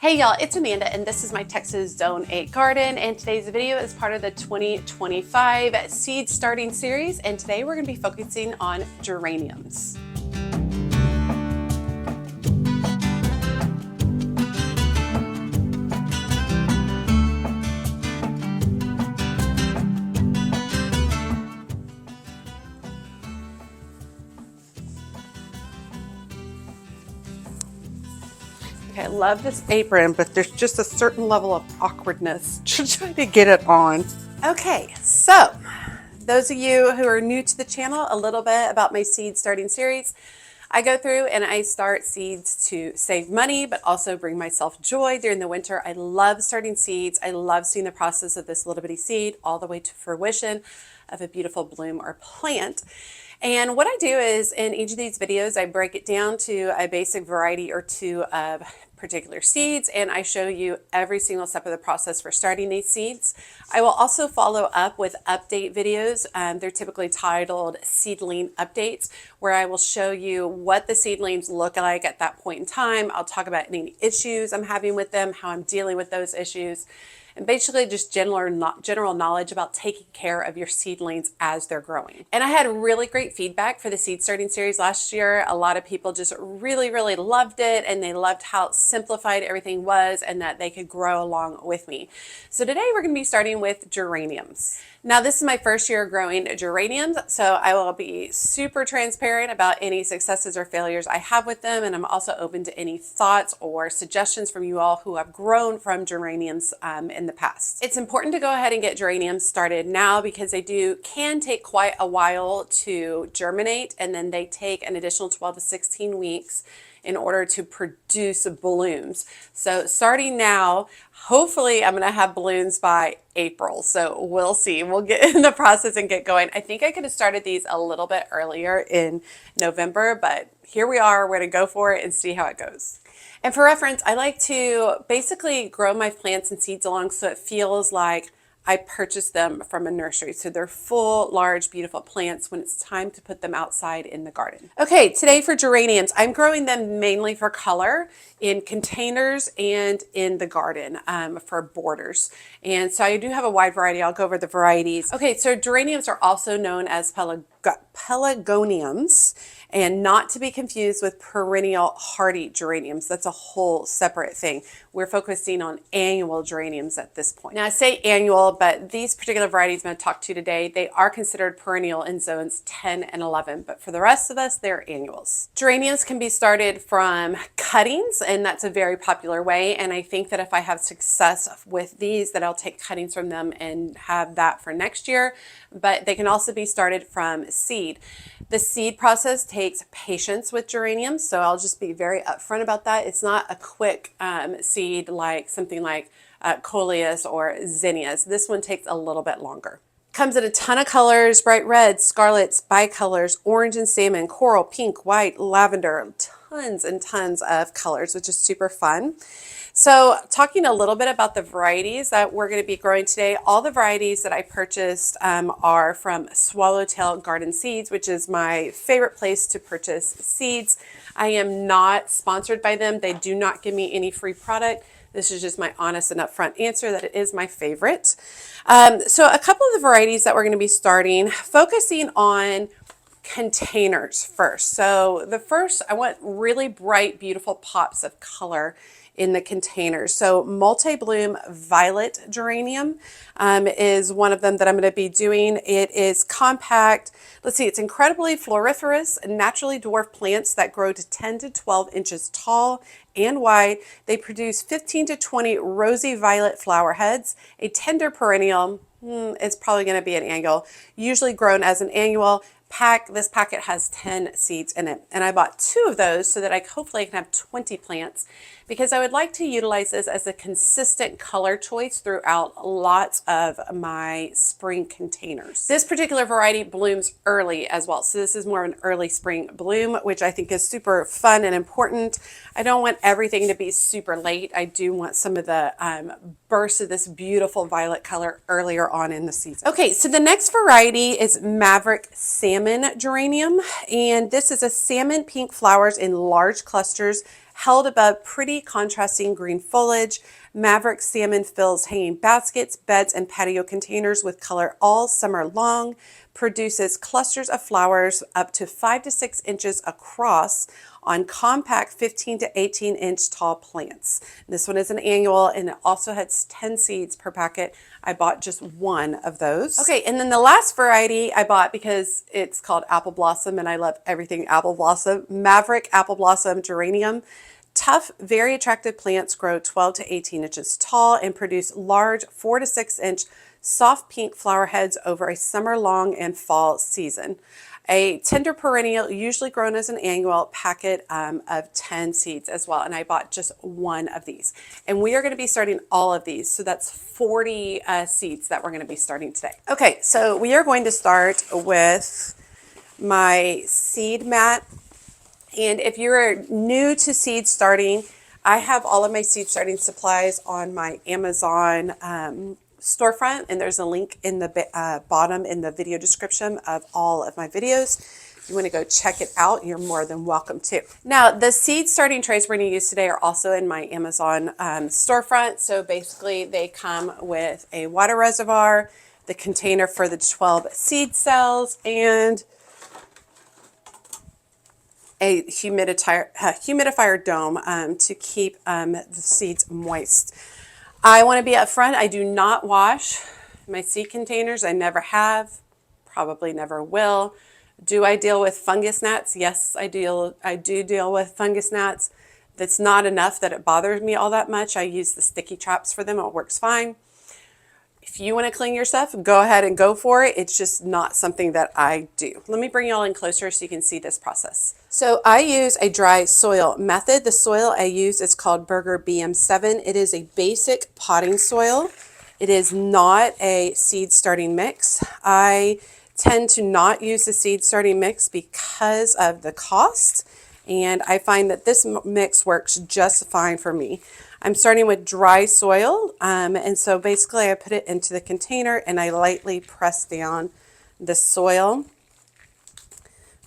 Hey y'all, it's Amanda and this is my Texas Zone 8 garden, and today's video is part of the 2025 seed starting series, and today we're going to be focusing on geraniums. Okay, I love this apron, but there's just a certain level of awkwardness to try to get it on. Okay, so those of you who are new to the channel, a little bit about my seed starting series. I go through and I start seeds to save money, but also bring myself joy during the winter. I love starting seeds. I love seeing the process of this little bitty seed all the way to fruition of a beautiful bloom or plant. And what I do is in each of these videos, I break it down to a basic variety or two of particular seeds, and I show you every single step of the process for starting these seeds. I will also follow up with update videos. They're typically titled seedling updates, where I will show you what the seedlings look like at that point in time. I'll talk about any issues I'm having with them, how I'm dealing with those issues, and basically just general knowledge about taking care of your seedlings as they're growing. And I had really great feedback for the seed starting series last year. A lot of people just really loved it, and they loved how simplified everything was and that they could grow along with me. So today we're going to be starting with geraniums. Now this is my first year growing geraniums, so I will be super transparent about any successes or failures I have with them, and I'm also open to any thoughts or suggestions from you all who have grown from geraniums in the past. It's important to go ahead and get geraniums started now because they can take quite a while to germinate, and then they take an additional 12 to 16 weeks in order to produce blooms. So starting now, hopefully I'm gonna have blooms by April. So we'll see. We'll get in the process and get going. I think I could have started these a little bit earlier in November, but here we are. We're gonna go for it and see how it goes. And for reference, I like to basically grow my plants and seeds along so it feels like I purchased them from a nursery. So they're full, large, beautiful plants when it's time to put them outside in the garden. Okay, today for geraniums, I'm growing them mainly for color in containers and in the garden for borders. And so I do have a wide variety. I'll go over the varieties. Okay, so geraniums are also known as pelargoniums, and not to be confused with perennial hardy geraniums. That's a whole separate thing. We're focusing on annual geraniums at this point. Now I say annual, but these particular varieties I'm going to talk to today, they are considered perennial in zones 10 and 11, but for the rest of us, they're annuals. Geraniums can be started from cuttings, and that's a very popular way, and I think that if I have success with these, that I'll take cuttings from them and have that for next year, but they can also be started from seed. The seed process takes patience with geraniums, so I'll just be very upfront about that. It's not a quick seed like something like coleus or zinnias. This one takes a little bit longer. Comes in a ton of colors: bright reds, scarlets, bicolors, orange and salmon, coral, pink, white, lavender, tons and tons of colors, which is super fun. So talking a little bit about the varieties that we're going to be growing today, all the varieties that I purchased are from Swallowtail Garden Seeds, which is my favorite place to purchase seeds. I am not sponsored by them. They do not give me any free product. This is just my honest and upfront answer that it is my favorite. So a couple of the varieties that we're going to be starting, focusing on containers first. So the first, I want really bright, beautiful pops of color in the containers. So multi-bloom violet geranium is one of them that I'm going to be doing. It is compact. Let's see, it's incredibly floriferous, naturally dwarf plants that grow to 10 to 12 inches tall and wide. They produce 15 to 20 rosy violet flower heads. A tender perennial, it's probably going to be an annual, usually grown as an annual. This packet has 10 seeds in it, and I bought 2 of those so that I hopefully can have 20 plants, because I would like to utilize this as a consistent color choice throughout lots of my spring containers. This particular variety blooms early as well, so this is more of an early spring bloom, which I think is super fun and important. I don't want everything to be super late. I do want some of the bursts of this beautiful violet color earlier on in the season. Okay, so the next variety is Maverick Salmon Geranium, and this is a salmon pink flowers in large clusters, held above pretty contrasting green foliage. Maverick salmon fills hanging baskets, beds, and patio containers with color all summer long. Produces clusters of flowers up to 5 to 6 inches across on compact 15 to 18 inch tall plants. This one is an annual and it also has 10 seeds per packet. I bought just one of those. Okay, and then the last variety I bought because it's called Apple Blossom and I love everything Apple Blossom, Maverick Apple Blossom Geranium. Tough, very attractive plants grow 12 to 18 inches tall and produce large 4 to 6 inch soft pink flower heads over a summer long and fall season. A tender perennial, usually grown as an annual, packet of 10 seeds as well. And I bought just one of these. And we are going to be starting all of these. So that's 40 seeds that we're going to be starting today. Okay, so we are going to start with my seed mat. And if you're new to seed starting, I have all of my seed starting supplies on my Amazon storefront, and there's a link in the bottom in the video description of all of my videos. If you want to go check it out, you're more than welcome to. Now, the seed starting trays we're going to use today are also in my Amazon storefront. So basically, they come with a water reservoir, the container for the 12 seed cells, and a humidifier dome to keep the seeds moist. I want to be upfront. I do not wash my seed containers. I never have, probably never will. Do I deal with fungus gnats? Yes, I do deal with fungus gnats. That's not enough that it bothers me all that much. I use the sticky traps for them. It works fine. If you want to clean your stuff, go ahead and go for it. It's just not something that I do. Let me bring y'all in closer so you can see this process. So I use a dry soil method. The soil I use is called Burger BM7. It is a basic potting soil. It is not a seed starting mix. I tend to not use the seed starting mix because of the cost. And I find that this mix works just fine for me. I'm starting with dry soil, and so basically I put it into the container and I lightly press down the soil.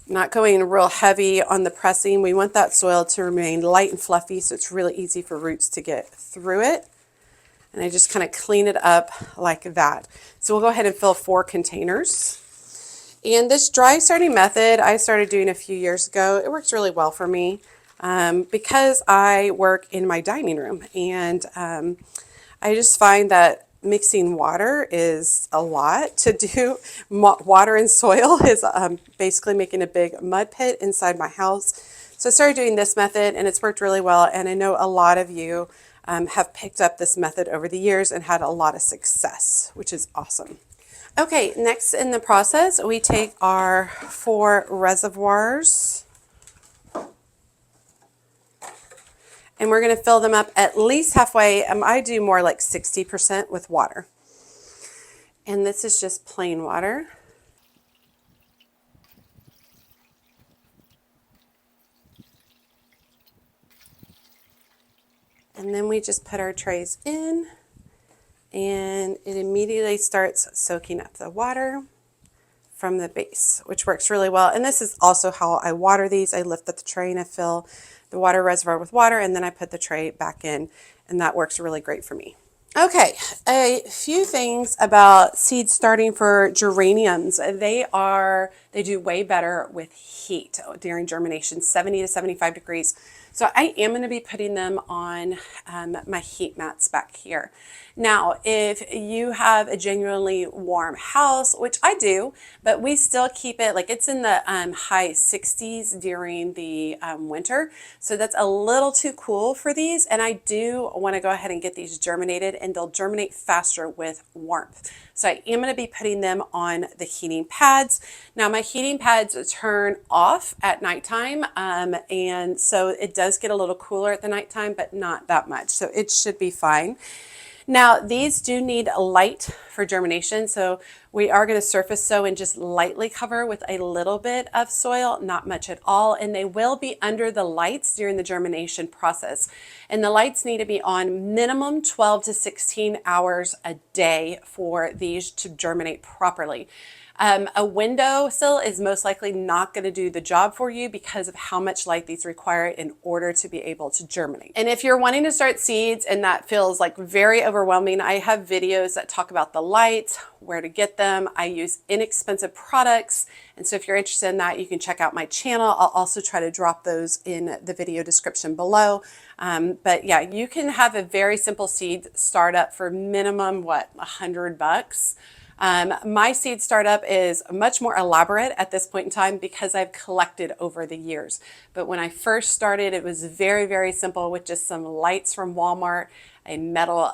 Not going real heavy on the pressing. We want that soil to remain light and fluffy so it's really easy for roots to get through it. And I just kind of clean it up like that. So we'll go ahead and fill 4 containers. And this dry starting method I started doing a few years ago. It works really well for me. Because I work in my dining room and I just find that mixing water is a lot to do. Water and soil is basically making a big mud pit inside my house. So I started doing this method and it's worked really well. And I know a lot of you have picked up this method over the years and had a lot of success, which is awesome. Okay, next in the process, we take our 4 reservoirs. And we're going to fill them up at least halfway. I do more like 60% with water. And this is just plain water. And then we just put our trays in and it immediately starts soaking up the water from the base, which works really well. And this is also how I water these. I lift up the tray and I fill the water reservoir with water, and then I put the tray back in, and that works really great for me. Okay, a few things about seed starting for geraniums. They do way better with heat during germination, 70 to 75 degrees. So I am going to be putting them on my heat mats back here. Now, if you have a genuinely warm house, which I do, but we still keep it like it's in the high 60s during the winter. So that's a little too cool for these. And I do want to go ahead and get these germinated, and they'll germinate faster with warmth. So I am going to be putting them on the heating pads. Now my heating pads turn off at nighttime. And so it does get a little cooler at the nighttime, but not that much. So it should be fine. Now, these do need light for germination. So We are going to surface sow and just lightly cover with a little bit of soil, not much at all, and they will be under the lights during the germination process. And the lights need to be on minimum 12 to 16 hours a day for these to germinate properly. A windowsill is most likely not going to do the job for you because of how much light these require in order to be able to germinate. And if you're wanting to start seeds and that feels like very overwhelming, I have videos that talk about the light, where to get them. I use inexpensive products. And so if you're interested in that, you can check out my channel. I'll also try to drop those in the video description below. But yeah, you can have a very simple seed startup for minimum, what, $100. My seed startup is much more elaborate at this point in time because I've collected over the years. But when I first started, it was very, very simple with just some lights from Walmart, a metal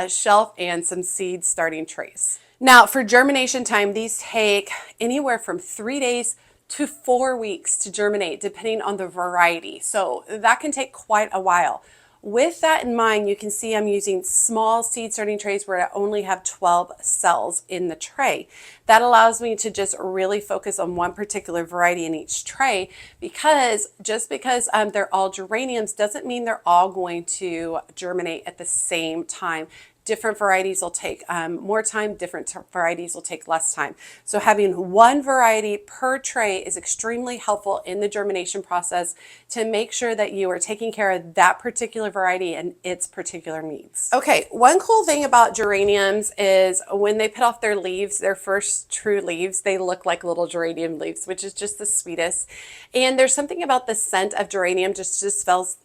shelf, and some seed starting trays. Now for germination time, these take anywhere from 3 days to 4 weeks to germinate, depending on the variety. So that can take quite a while. With that in mind, you can see I'm using small seed starting trays where I only have 12 cells in the tray. That allows me to just really focus on one particular variety in each tray, because just because they're all geraniums doesn't mean they're all going to germinate at the same time. Different varieties will take more time, different varieties will take less time. So having one variety per tray is extremely helpful in the germination process to make sure that you are taking care of that particular variety and its particular needs. Okay, one cool thing about geraniums is when they put off their leaves, their first true leaves, they look like little geranium leaves, which is just the sweetest. And there's something about the scent of geranium just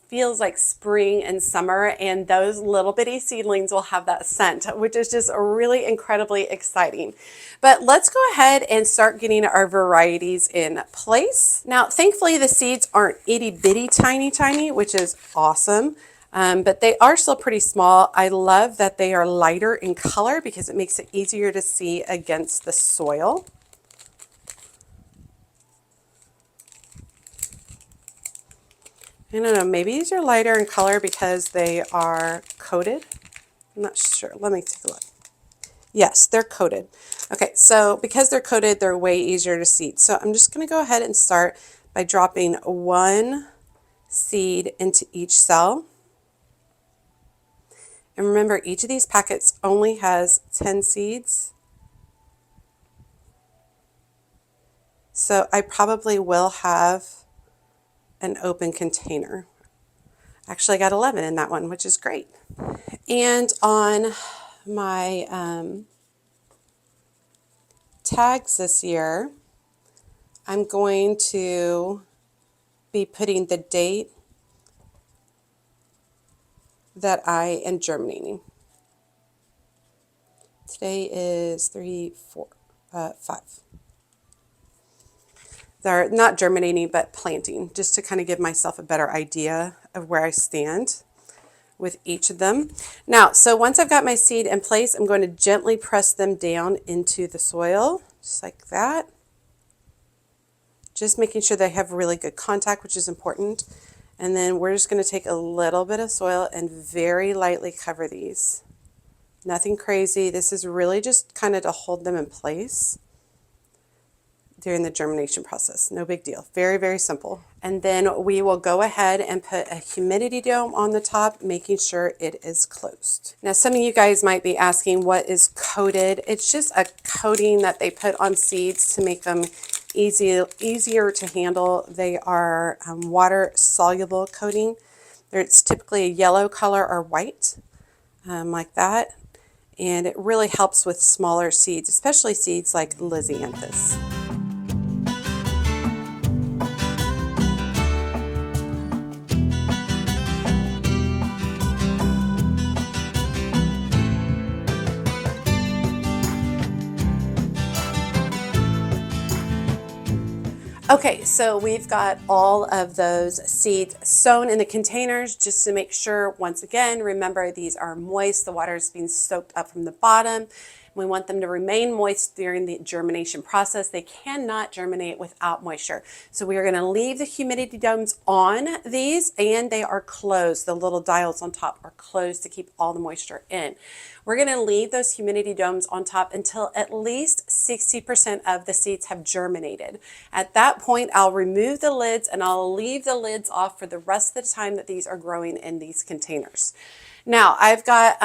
feels like spring and summer, and those little bitty seedlings will have that scent, which is just really incredibly exciting. But let's go ahead and start getting our varieties in place. Now, thankfully the seeds aren't itty bitty tiny, which is awesome. But they are still pretty small. I love that they are lighter in color because it makes it easier to see against the soil. I don't know, maybe these are lighter in color because they are coated. I'm not sure. Let me take a look. Yes, they're coated. Okay, so because they're coated, they're way easier to seed. So I'm just going to go ahead and start by dropping one seed into each cell. And remember, each of these packets only has 10 seeds. So I probably will have an open container. Actually, I got 11 in that one, which is great. And on my tags this year, I'm going to be putting the date that I am germinating. Today is 5. They're not germinating, but planting, just to kind of give myself a better idea of where I stand with each of them. Now, so once I've got my seed in place, I'm going to gently press them down into the soil, just like that. Just making sure they have really good contact, which is important. And then we're just going to take a little bit of soil and very lightly cover these. Nothing crazy. This is really just kind of to hold them in place during the germination process. No big deal. Very, very simple. And then we will go ahead and put a humidity dome on the top, making sure it is closed. Now, some of you guys might be asking, what is coated? It's just a coating that they put on seeds to make them easier to handle. They are water soluble coating. It's typically a yellow color or white, like that. And it really helps with smaller seeds, especially seeds like Lysianthus. Okay, so we've got all of those seeds sown in the containers just to make sure, once again, remember these are moist, the water is being soaked up from the bottom. We want them to remain moist during the germination process. They cannot germinate without moisture. So we are going to leave the humidity domes on these, and they are closed. The little dials on top are closed to keep all the moisture in. We're going to leave those humidity domes on top until at least 60% of the seeds have germinated. At that point, I'll remove the lids and I'll leave the lids off for the rest of the time that these are growing in these containers. Now, I've got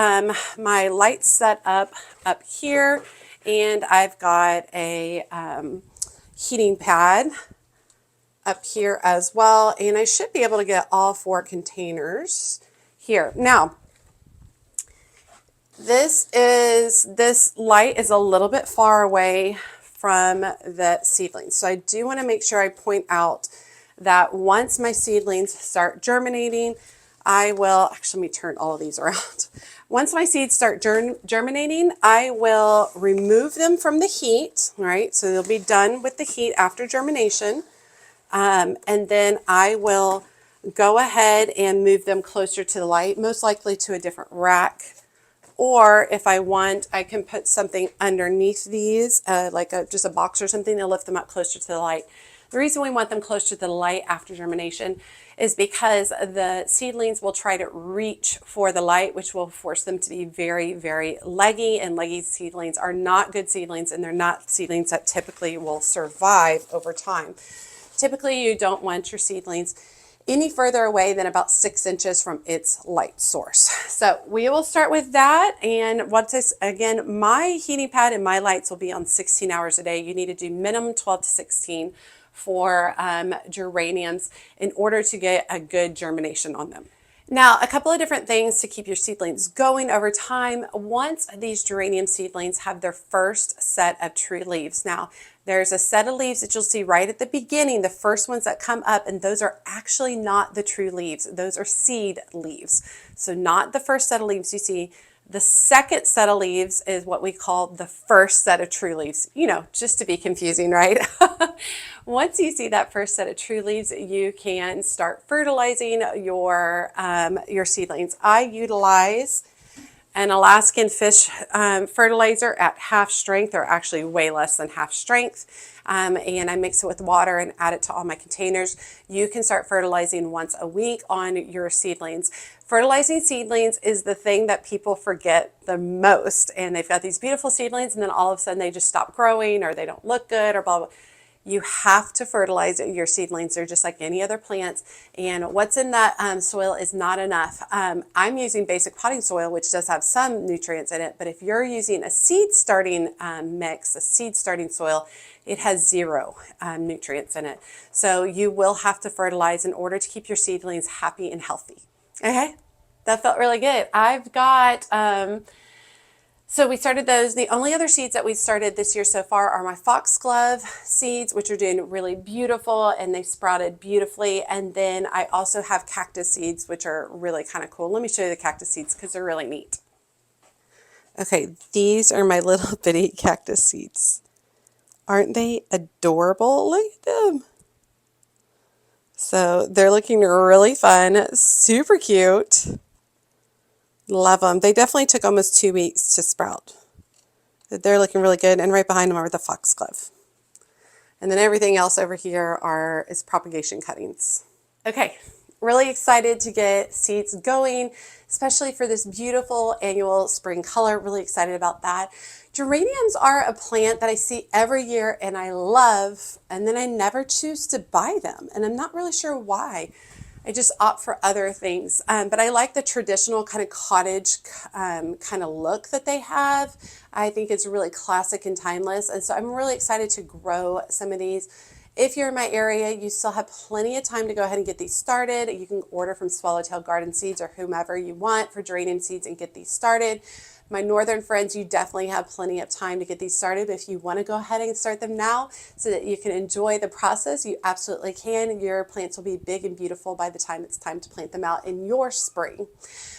my lights set up here, and I've got a heating pad up here as well, and I should be able to get all 4 containers here. Now, this light is a little bit far away from the seedlings. So I do want to make sure I point out that once my seedlings start germinating, I will, actually let me turn all of these around. Once my seeds start germinating, I will remove them from the heat, right? So they'll be done with the heat after germination. And then I will go ahead and move them closer to the light, most likely to a different rack. Or if I want, I can put something underneath these, like just a box or something to lift them up closer to the light. The reason we want them closer to the light after germination is because the seedlings will try to reach for the light, which will force them to be very, very leggy, and leggy seedlings are not good seedlings, and they're not seedlings that typically will survive over time. Typically, you don't want your seedlings any further away than about 6 inches from its light source. So we will start with that. And once this, again, my heating pad and my lights will be on 16 hours a day. You need to do minimum 12 to 16 for geraniums in order to get a good germination on them. Now, a couple of different things to keep your seedlings going over time. Once these geranium seedlings have their first set of true leaves. Now, there's a set of leaves that you'll see right at the beginning, the first ones that come up, and those are actually not the true leaves. Those are seed leaves. So not the first set of leaves you see. The second set of leaves is what we call the first set of true leaves, you know, just to be confusing, right? Once you see that first set of true leaves, you can start fertilizing your seedlings. I utilize an Alaskan fish fertilizer at half strength, or actually way less than half strength. And I mix it with water and add it to all my containers. You can start fertilizing once a week on your seedlings. Fertilizing seedlings is the thing that people forget the most. And they've got these beautiful seedlings, and then all of a sudden they just stop growing, or they don't look good, or blah, blah. You have to fertilize your seedlings. They're just like any other plants. And what's in that soil is not enough. I'm using basic potting soil, which does have some nutrients in it. But if you're using a seed starting mix, a seed starting soil, it has 0 nutrients in it. So you will have to fertilize in order to keep your seedlings happy and healthy. Okay, that felt really good. I've got... So we started those. The only other seeds that we started this year so far are my foxglove seeds, which are doing really beautiful, and they sprouted beautifully. And then I also have cactus seeds, which are really kind of cool. Let me show you the cactus seeds because they're really neat. Okay, these are my little bitty cactus seeds. Aren't they adorable? Look at them. So they're looking really fun, super cute. Love them. They definitely took almost 2 weeks to sprout. They're looking really good. And right behind them are the foxglove. And then everything else over here is propagation cuttings. Okay, really excited to get seeds going, especially for this beautiful annual spring color. Really excited about that. Geraniums are a plant that I see every year and I love, and then I never choose to buy them. And I'm not really sure why. I just opt for other things. But I like the traditional kind of cottage kind of look that they have. I think it's really classic and timeless. And so I'm really excited to grow some of these. If you're in my area, you still have plenty of time to go ahead and get these started. You can order from Swallowtail Garden Seeds or whomever you want for geranium seeds and get these started. My northern friends, you definitely have plenty of time to get these started. If you want to go ahead and start them now so that you can enjoy the process, you absolutely can. Your plants will be big and beautiful by the time it's time to plant them out in your spring.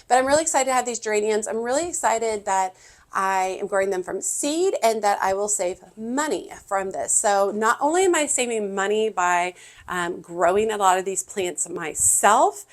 But I'm really excited to have these geraniums. I'm really excited that I am growing them from seed and that I will save money from this. So not only am I saving money by growing a lot of these plants myself,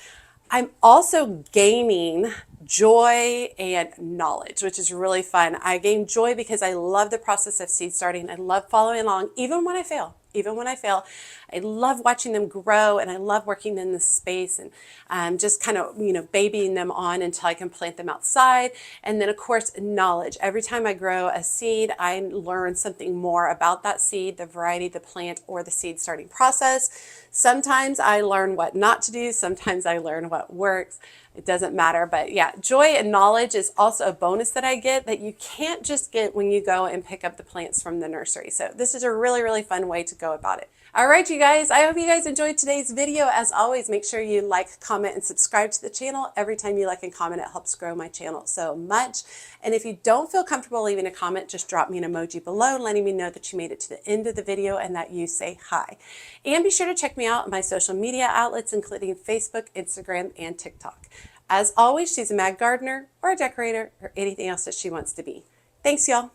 I'm also gaining joy and knowledge, which is really fun. I gain joy because I love the process of seed starting. I love following along, even when I fail. Even when I fail, I love watching them grow, and I love working in this space and just kind of, babying them on until I can plant them outside. And then, of course, knowledge. Every time I grow a seed, I learn something more about that seed, the variety, the plant, or the seed starting process. Sometimes I learn what not to do. Sometimes I learn what works. It doesn't matter. But yeah, joy and knowledge is also a bonus that I get that you can't just get when you go and pick up the plants from the nursery. So this is a really, really fun way to go about it. All right, you guys, I hope you guys enjoyed today's video. As always, make sure you like, comment, and subscribe to the channel. Every time you like and comment, it helps grow my channel so much. And if you don't feel comfortable leaving a comment, just drop me an emoji below letting me know that you made it to the end of the video and that you say hi. And be sure to check me out on my social media outlets, including Facebook, Instagram, and TikTok. As always, she's a mad gardener or a decorator or anything else that she wants to be. Thanks, y'all.